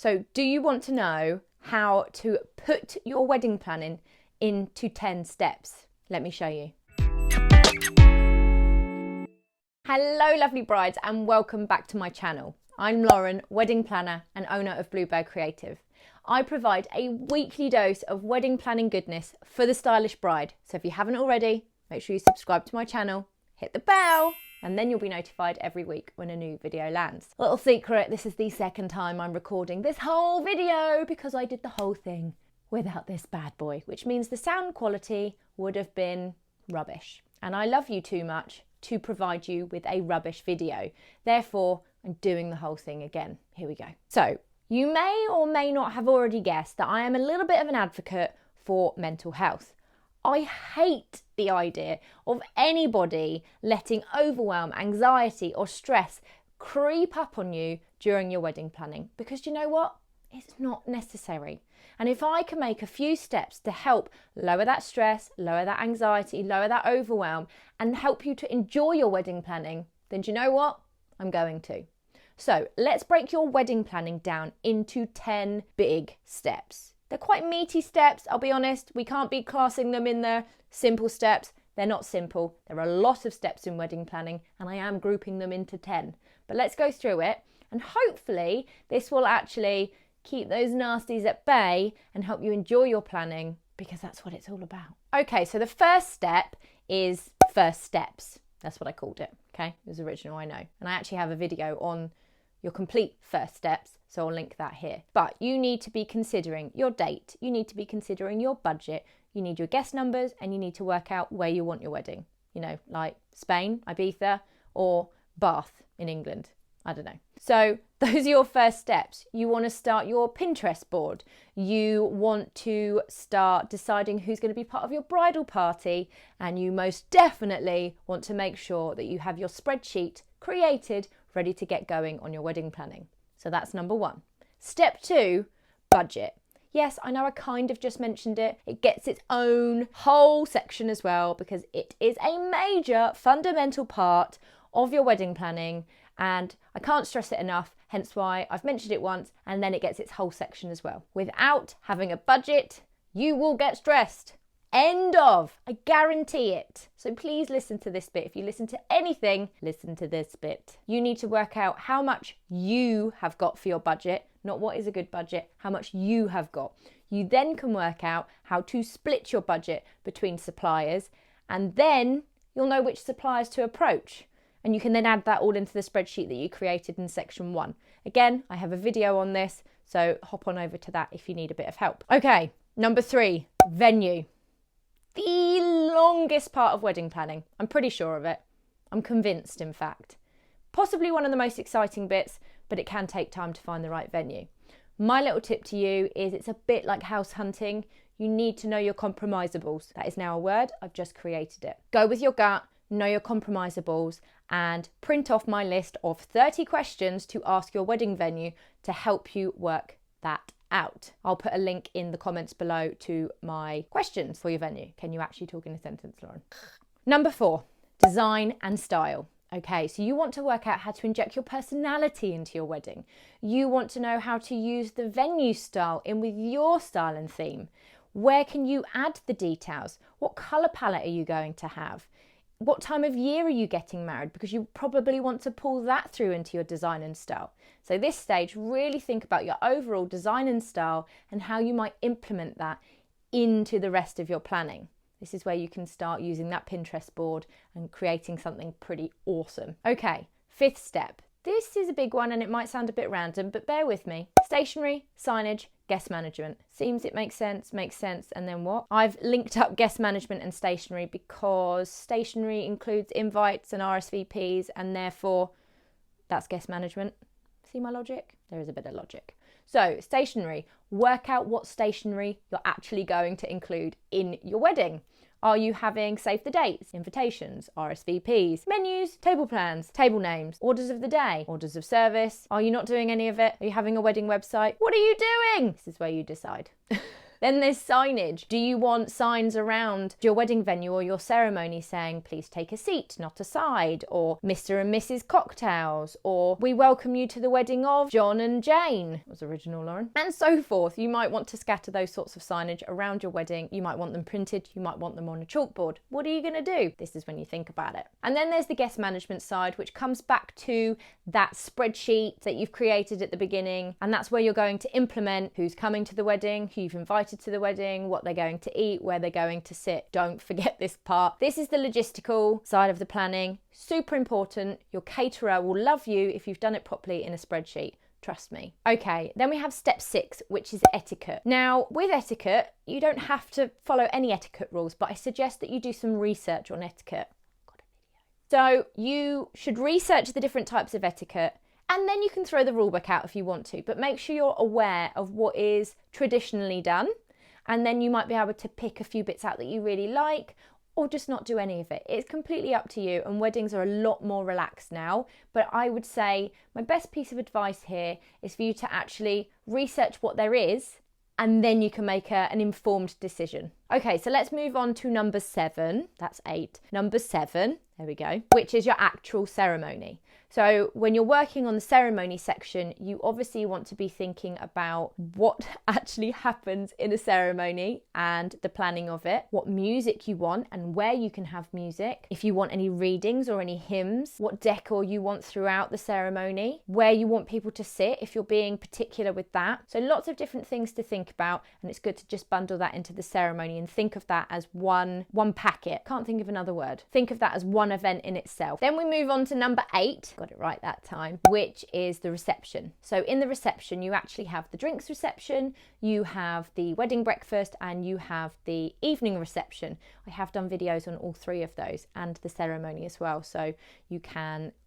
So do you want to know how to put your wedding planning into 10 steps? Let me show you. Hello lovely brides and welcome back to my channel. I'm Lauren, wedding planner and owner of Bluebird Creative. I provide a weekly dose of wedding planning goodness for the stylish bride. So if you haven't already, make sure you subscribe to my channel, hit the bell, and then you'll be notified every week when a new video lands. Little secret, this is the second time I'm recording this whole video because I did the whole thing without this bad boy, which means the sound quality would have been rubbish. And I love you too much to provide you with a rubbish video. Therefore, I'm doing the whole thing again. Here we go. So, you may or may not have already guessed that I am a little bit of an advocate for mental health. I hate the idea of anybody letting overwhelm, anxiety or stress creep up on you during your wedding planning, because you know what? It's not necessary. And if I can make a few steps to help lower that stress, lower that anxiety, lower that overwhelm, and help you to enjoy your wedding planning, then do you know what? I'm going to. So let's break your wedding planning down into 10 big steps. They're quite meaty steps, I'll be honest. We can't be classing them in the simple steps. They're not simple. There are a lot of steps in wedding planning and I am grouping them into 10. But let's go through it and hopefully this will actually keep those nasties at bay and help you enjoy your planning, because that's what it's all about. Okay, so the first step is first steps. That's what I called it, okay? It was original, I know. And I actually have a video on your complete first steps, so I'll link that here. But you need to be considering your date, you need to be considering your budget, you need your guest numbers, and you need to work out where you want your wedding. You know, like Spain, Ibiza, or Bath in England. I don't know. So those are your first steps. You want to start your Pinterest board. You want to start deciding who's going to be part of your bridal party. And you most definitely want to make sure that you have your spreadsheet created, ready to get going on your wedding planning. So that's number one. Step two, budget. Yes, I know I kind of just mentioned it. It gets its own whole section as well because it is a major fundamental part of your wedding planning. And I can't stress it enough, hence why I've mentioned it once, and then it gets its whole section as well. Without having a budget, you will get stressed. End of. I guarantee it. So please listen to this bit. If you listen to anything, listen to this bit. You need to work out how much you have got for your budget, not what is a good budget, how much you have got. You then can work out how to split your budget between suppliers, and then you'll know which suppliers to approach. And you can then add that all into the spreadsheet that you created in section 1. Again, I have a video on this, so hop on over to that if you need a bit of help. Okay, number 3, venue. The longest part of wedding planning. I'm pretty sure of it. I'm convinced, in fact. Possibly one of the most exciting bits, but it can take time to find the right venue. My little tip to you is it's a bit like house hunting. You need to know your compromisables. That is now a word. I've just created it. Go with your gut. Know your compromisables and print off my list of 30 questions to ask your wedding venue to help you work that out. I'll put a link in the comments below to my questions for your venue. Can you actually talk in a sentence, Lauren? Number 4, design and style. Okay, so you want to work out how to inject your personality into your wedding. You want to know how to use the venue style in with your style and theme. Where can you add the details? What colour palette are you going to have? What time of year are you getting married? Because you probably want to pull that through into your design and style. So this stage, really think about your overall design and style and how you might implement that into the rest of your planning. This is where you can start using that Pinterest board and creating something pretty awesome. Okay, 5th step. This is a big one and it might sound a bit random, but bear with me. Stationery, signage, guest management. Seems it makes sense, and then what? I've linked up guest management and stationery because stationery includes invites and RSVPs and therefore that's guest management. See my logic? There is a bit of logic. So stationery, work out what stationery you're actually going to include in your wedding. Are you having save the dates, invitations, RSVPs, menus, table plans, table names, orders of the day, orders of service? Are you not doing any of it? Are you having a wedding website? What are you doing? This is where you decide. Then there's signage. Do you want signs around your wedding venue or your ceremony saying, please take a seat, not a side, or Mr. and Mrs. Cocktails, or we welcome you to the wedding of John and Jane, was original, Lauren, and so forth. You might want to scatter those sorts of signage around your wedding. You might want them printed, you might want them on a chalkboard. What are you going to do? This is when you think about it. And then there's the guest management side, which comes back to that spreadsheet that you've created at the beginning, and that's where you're going to implement who's coming to the wedding, who you've invited to the wedding, what they're going to eat, where they're going to sit. Don't forget this part. This is the logistical side of the planning. Super important. Your caterer will love you if you've done it properly in a spreadsheet. Trust me. Okay, then we have step 6, which is etiquette. Now, with etiquette, you don't have to follow any etiquette rules, but I suggest that you do some research on etiquette. So you should research the different types of etiquette, and then you can throw the rule book out if you want to, but make sure you're aware of what is traditionally done, and then you might be able to pick a few bits out that you really like, or just not do any of it. It's completely up to you, and weddings are a lot more relaxed now, but I would say my best piece of advice here is for you to actually research what there is, and then you can make an informed decision. Okay, so let's move on to number 7. That's 8. Number 7, there we go, which is your actual ceremony. So when you're working on the ceremony section, you obviously want to be thinking about what actually happens in a ceremony and the planning of it, what music you want and where you can have music, if you want any readings or any hymns, what decor you want throughout the ceremony, where you want people to sit if you're being particular with that. So lots of different things to think about, and it's good to just bundle that into the ceremony and think of that as one packet. Can't think of another word. Think of that as one event in itself. Then we move on to number 8. Got it right that time, which is the reception. So in the reception, you actually have the drinks reception, you have the wedding breakfast, and you have the evening reception. I have done videos on all 3 of those and the ceremony as well, so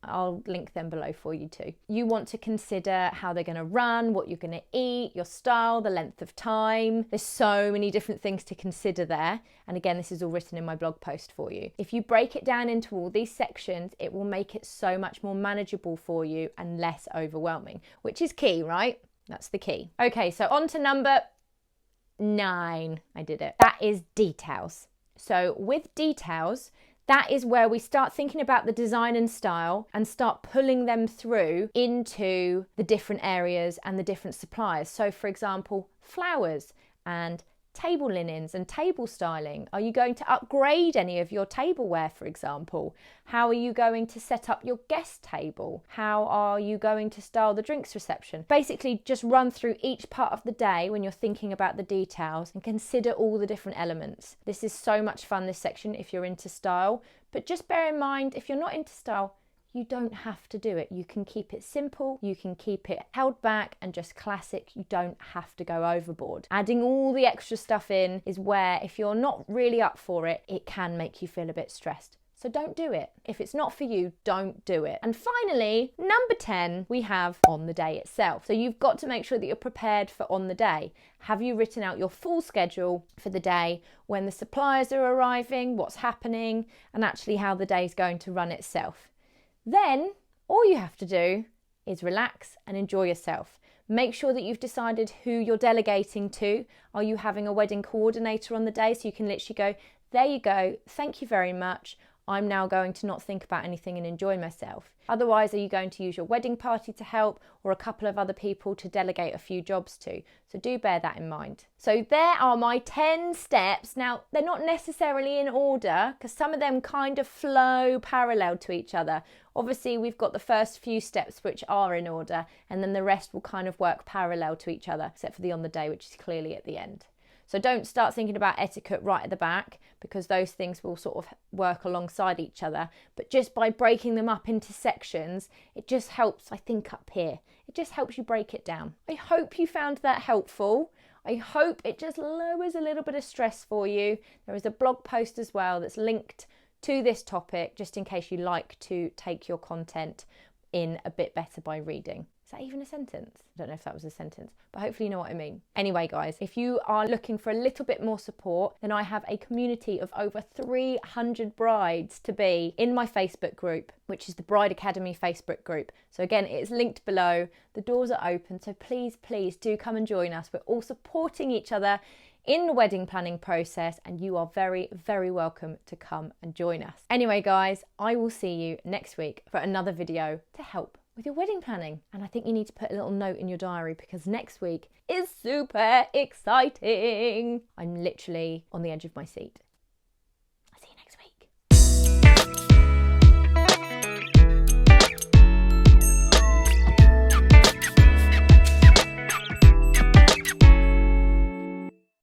I'll link them below for you too. You want to consider how they're going to run, what you're going to eat, your style, the length of time. There's so many different things to consider there, and again, this is all written in my blog post for you. If you break it down into all these sections, it will make it so much more manageable for you and less overwhelming, which is key, right? That's the key. Okay, so on to number 9. I did it. That is details. So with details, that is where we start thinking about the design and style and start pulling them through into the different areas and the different suppliers. So for example, flowers and table linens and table styling. Are you going to upgrade any of your tableware, for example? How are you going to set up your guest table? How are you going to style the drinks reception? Basically, just run through each part of the day when you're thinking about the details and consider all the different elements. This is so much fun, this section, if you're into style. But just bear in mind, if you're not into style, you don't have to do it. You can keep it simple, you can keep it held back and just classic. You don't have to go overboard. Adding all the extra stuff in is where, if you're not really up for it, it can make you feel a bit stressed. So don't do it. If it's not for you, don't do it. And finally, number 10, we have on the day itself. So you've got to make sure that you're prepared for on the day. Have you written out your full schedule for the day, when the suppliers are arriving, what's happening, and actually how the day is going to run itself? Then all you have to do is relax and enjoy yourself. Make sure that you've decided who you're delegating to. Are you having a wedding coordinator on the day so you can literally go, there you go, thank you very much. I'm now going to not think about anything and enjoy myself. Otherwise, are you going to use your wedding party to help, or a couple of other people to delegate a few jobs to? So do bear that in mind. So there are my 10 steps. Now, they're not necessarily in order because some of them kind of flow parallel to each other. Obviously, we've got the first few steps which are in order, and then the rest will kind of work parallel to each other, except for the on the day, which is clearly at the end. So don't start thinking about etiquette right at the back, because those things will sort of work alongside each other. But just by breaking them up into sections, it just helps, I think, up here. It just helps you break it down. I hope you found that helpful. I hope it just lowers a little bit of stress for you. There is a blog post as well that's linked to this topic, just in case you like to take your content in a bit better by reading. Is that even a sentence? I don't know if that was a sentence, but hopefully you know what I mean. Anyway, guys, if you are looking for a little bit more support, then I have a community of over 300 brides to be in my Facebook group, which is the Bride Academy Facebook group. So again, it is linked below. The doors are open, so please do come and join us. We're all supporting each other in the wedding planning process, and you are very, very welcome to come and join us. Anyway, guys, I will see you next week for another video to help with your wedding planning. And I think you need to put a little note in your diary because next week is super exciting. I'm literally on the edge of my seat.